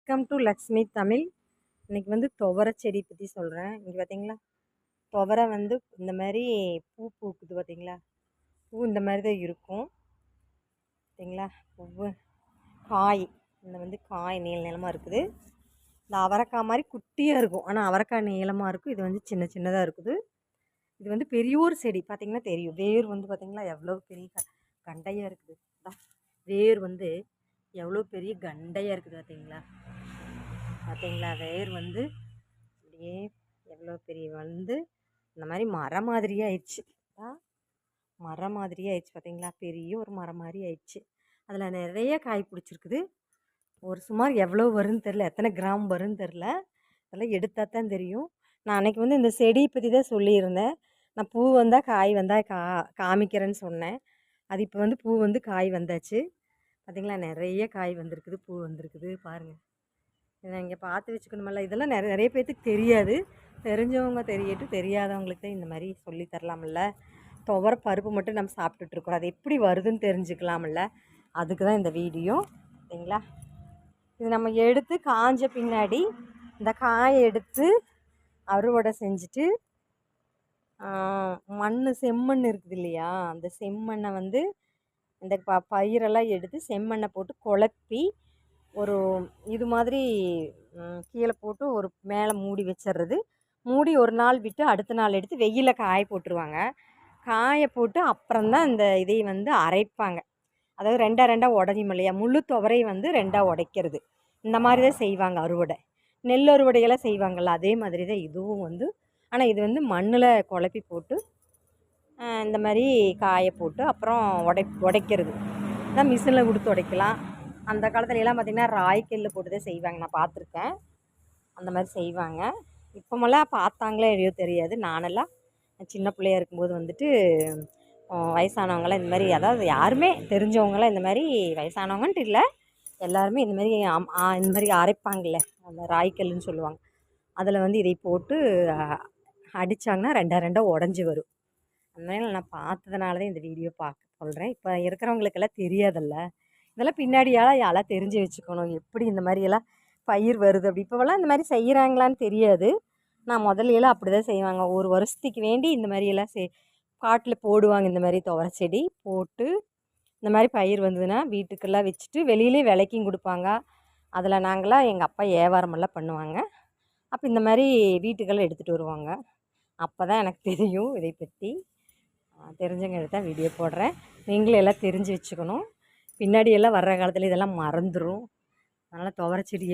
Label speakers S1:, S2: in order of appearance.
S1: Welcome to Lakshmi Tamil. இன்னைக்கு வந்து துவரை செடி பற்றி சொல்கிறேன். இங்கே பார்த்தீங்களா, துவரை வந்து இந்த மாதிரி பூ பூக்குது பார்த்தீங்களா. பூ இந்த மாதிரி தான் இருக்கும் பார்த்தீங்களா. பூவு காய் இந்த வந்து காய் நீளமாக இருக்குது. இந்த அவரைக்காய் மாதிரி குட்டியாக இருக்கும், ஆனால் அவரைக்காய் நீளமாக இருக்கும். இது வந்து சின்ன சின்னதாக இருக்குது. இது வந்து பெரியோர் செடி பார்த்தீங்கன்னா தெரியும். வேர் வந்து பார்த்தீங்களா எவ்வளோ பெரிய கண்டையாக இருக்குது. வேர் வந்து எவ்வளோ பெரிய கண்டையாக இருக்குது பார்த்தீங்களா. வேர் வந்து அப்படியே எவ்வளோ பெரிய வந்து இந்த மாதிரி மரம் மாதிரியே ஆயிடுச்சு. மரம் மாதிரியே ஆயிடுச்சு பார்த்தீங்களா. பெரிய ஒரு மரம் மாதிரி ஆயிடுச்சு. அதில் நிறைய காய் பிடிச்சிருக்குது. ஒரு சுமார் எவ்வளோ வரும்னு தெரில, எத்தனை கிராம் வரும்னு தெரில. அதெல்லாம் எடுத்தால் தான் தெரியும். நான் அன்றைக்கி வந்து இந்த செடியை பற்றி தான் சொல்லியிருந்தேன். நான் பூ வந்தால் காய் வந்தால் காமிக்கிறேன்னு சொன்னேன். அது இப்போ வந்து பூ வந்து காய் வந்தாச்சு பார்த்தீங்களா. நிறைய காய் வந்திருக்குது, பூ வந்திருக்குது பாருங்கள். இதை இங்கே பார்த்து வச்சுக்கணுமில்ல. இதெல்லாம் நிறைய பேர்த்துக்கு தெரியாது. தெரிஞ்சவங்க தெரியட்டும், தெரியாதவங்களுக்கு தான் இந்த மாதிரி சொல்லி தரலாமில்ல. துவரை பருப்பு மட்டும் நம்ம சாப்பிட்டுட்ருக்குறோம், அது எப்படி வருதுன்னு தெரிஞ்சுக்கலாமில்ல. அதுக்கு தான் இந்த வீடியோ சரிங்களா. இது நம்ம எடுத்து காஞ்ச பின்னாடி இந்த காயை எடுத்து அறுவடை செஞ்சுட்டு செம்மண் இருக்குது இல்லையா, அந்த செம்மண்ணை வந்து இந்த பயிரெல்லாம் எடுத்து செம்மண்ணை போட்டு குழப்பி ஒரு இது மாதிரி கீழே போட்டு ஒரு மேலே மூடி வச்சிடுறது. மூடி ஒரு நாள் விட்டு அடுத்த நாள் எடுத்து வெயிலில் காய போட்டுருவாங்க. காய போட்டு அப்புறம்தான் இந்த இதை வந்து அரைப்பாங்க. அதாவது ரெண்டாக உடையும் இல்லையா, முழு துவரை வந்து ரெண்டாக உடைக்கிறது. இந்த மாதிரி தான் செய்வாங்க அறுவடை. நெல் அறுவடையெல்லாம் செய்வாங்கள்ல, அதே மாதிரி தான் இதுவும் வந்து. ஆனால் இது வந்து மண்ணில் குழப்பி போட்டு இந்த மாதிரி காய போட்டு அப்புறம் உடைக்கிறது தான். மிஷினில் கொடுத்து உடைக்கலாம். அந்த காலத்துலலாம் பார்த்திங்கன்னா ராய்க்கல்ல போட்டு தான் செய்வாங்க, நான் பார்த்துருக்கேன். அந்த மாதிரி செய்வாங்க. இப்போமெல்லாம் பார்த்தாங்களே எதையோ தெரியாது. நானெல்லாம் சின்ன பிள்ளையா இருக்கும்போது வந்துட்டு வயசானவங்களாம் இந்த மாதிரி, அதாவது யாருமே தெரிஞ்சவங்களாம் இந்த மாதிரி, வயசானவங்கன்ட்டு இல்லை, எல்லாருமே இந்த மாதிரி இந்த மாதிரி அரைப்பாங்கள்ல, அந்த ராய்க்கல்லுன்னு சொல்லுவாங்க. அதில் வந்து இதை போட்டு அடித்தாங்கன்னா ரெண்டாக உடஞ்சி வரும். அந்த மாதிரி நான் பார்த்ததுனால தான் இந்த வீடியோ சொல்கிறேன். இப்போ இருக்கிறவங்களுக்கெல்லாம் தெரியாதல்ல. இதெல்லாம் பின்னாடியால் தெரிஞ்சு வச்சுக்கணும், எப்படி இந்த மாதிரியெல்லாம் பயிர் வருது அப்படி. இப்போவெல்லாம் இந்த மாதிரி செய்கிறாங்களான்னு தெரியாது. நான் முதல்லையெல்லாம் அப்படி தான் செய்வாங்க. ஒரு வருஷத்துக்கு வேண்டி இந்த மாதிரியெல்லாம் காட்டில் போடுவாங்க. இந்த மாதிரி துவரை செடி போட்டு இந்த மாதிரி பயிர் வந்ததுன்னா வீட்டுக்கெல்லாம் வச்சுட்டு வெளியிலே விலைக்கும் கொடுப்பாங்க. அதில் நாங்களாம் எங்கள் அப்பா வியாபாரமெல்லாம் பண்ணுவாங்க. அப்போ இந்த மாதிரி வீட்டுக்கெல்லாம் எடுத்துகிட்டு வருவாங்க. அப்போ தான் எனக்கு தெரியும் இதை பற்றி. தெரிஞ்சவங்க தான் வீடியோ போடுறேன். நீங்களும் எல்லாம் தெரிஞ்சு வச்சுக்கணும். பின்னாடி எல்லாம் வர்ற காலத்தில் இதெல்லாம் மறந்துடும். அதனால் துவரை செடி